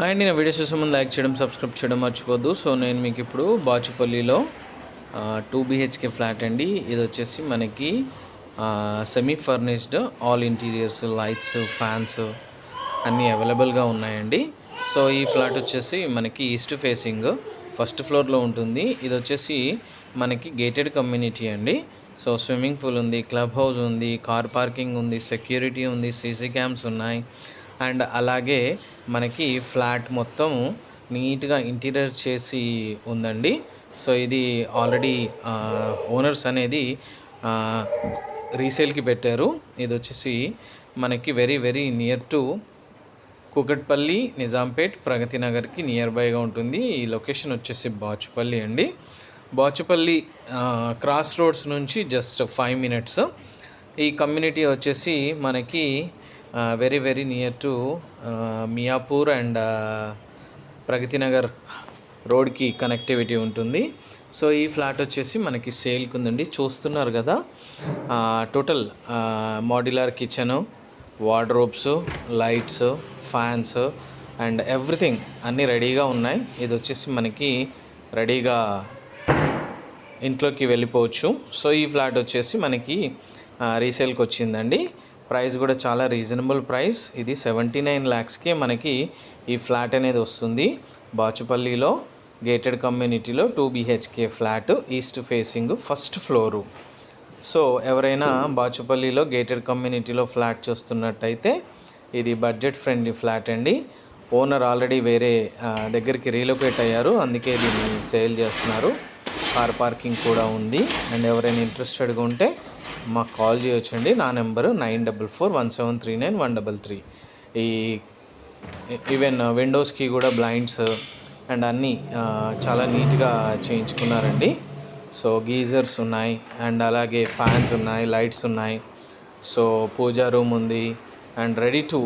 And నేను videos చూసే ముందు లైక్ చేయడం, సబ్స్క్రైబ్ చేయడం మర్చిపోద్దు. సో నేను మీకు ఇప్పుడు బాచుపల్లిలో 2 BHK ఫ్లాట్ అండి. ఇది వచ్చేసి మనకి semi furnished, all interiors, lights, fans అన్నీ అవైలబుల్గా ఉన్నాయండి. సో ఈ ఫ్లాట్ వచ్చేసి మనకి ఈస్ట్ ఫేసింగ్ ఫస్ట్ ఫ్లోర్లో ఉంటుంది. ఇది వచ్చేసి మనకి గేటెడ్ కమ్యూనిటీ అండి. సో స్విమ్మింగ్ పూల్ ఉంది, క్లబ్ హౌస్ ఉంది, కార్ పార్కింగ్ ఉంది, సెక్యూరిటీ ఉంది, సీసీ క్యామ్స్ ఉన్నాయి. అండ్ అలాగే మనకి ఫ్లాట్ మొత్తం నీట్గా ఇంటీరియర్ చేసి ఉందండి. సో ఇది ఆల్రెడీ ఓనర్స్ అనేది రీసేల్కి పెట్టారు. ఇది వచ్చేసి మనకి very very near to Kukatpally, Nizampet, Pragathi నగర్కి నియర్ బైగా ఉంటుంది. ఈ లొకేషన్ వచ్చేసి బాచుపల్లి అండి. బాచుపల్లి క్రాస్ రోడ్స్ నుంచి జస్ట్ 5 minutes. ఈ కమ్యూనిటీ వచ్చేసి మనకి very very near to Miyapur and Pragathi Nagar రోడ్కి కనెక్టివిటీ ఉంటుంది. సో ఈ ఫ్లాట్ వచ్చేసి మనకి సేల్కి ఉందండి. చూస్తున్నారు కదా, total modular kitchen, wardrobes, lights, fans and everything అన్నీ రెడీగా ఉన్నాయి. ఇది వచ్చేసి మనకి రెడీగా ఇంట్లోకి వెళ్ళిపోవచ్చు. సో ఈ ఫ్లాట్ వచ్చేసి మనకి రీసేల్కి వచ్చిందండి. ప్రైస్ కూడా చాలా రీజనబుల్ ప్రైస్. ఇది 79 lakhsకే మనకి ఈ ఫ్లాట్ అనేది వస్తుంది. బాచుపల్లిలో గేటెడ్ కమ్యూనిటీలో 2 BHK flat, east facing, first floor. So ఎవరైనా బాచుపల్లిలో గేటెడ్ కమ్యూనిటీలో ఫ్లాట్ చూస్తున్నట్టయితే ఇది బడ్జెట్ ఫ్రెండ్లీ ఫ్లాట్ అండి. ఓనర్ ఆల్రెడీ వేరే దగ్గరికి రీలొకేట్ అయ్యారు, అందుకే దీన్ని సేల్ చేస్తున్నారు. కార్ పార్కింగ్ కూడా ఉంది. అండ్ ఎవరైనా ఇంట్రెస్టెడ్గా ఉంటే మాకు కాల్ చేయొచ్చండి. నా నెంబరు 9441739133. ఈవెన్ విండోస్కి కూడా బ్లైండ్స్ అండ్ అన్నీ చాలా నీట్గా చేయించుకున్నారండి. సో గీజర్స్ ఉన్నాయి అండ్ అలాగే ఫ్యాన్స్ ఉన్నాయి, లైట్స్ ఉన్నాయి. సో పూజా రూమ్ ఉంది అండ్ రెడీ టు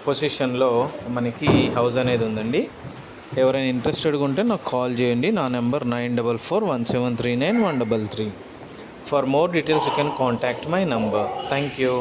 పొజిషన్లో మనకి హౌస్ అనేది ఉందండి. ఎవరైనా ఇంట్రెస్టెడ్గా ఉంటే నాకు కాల్ చేయండి. నా number 9441739133. For more details you can contact my number. Thank you.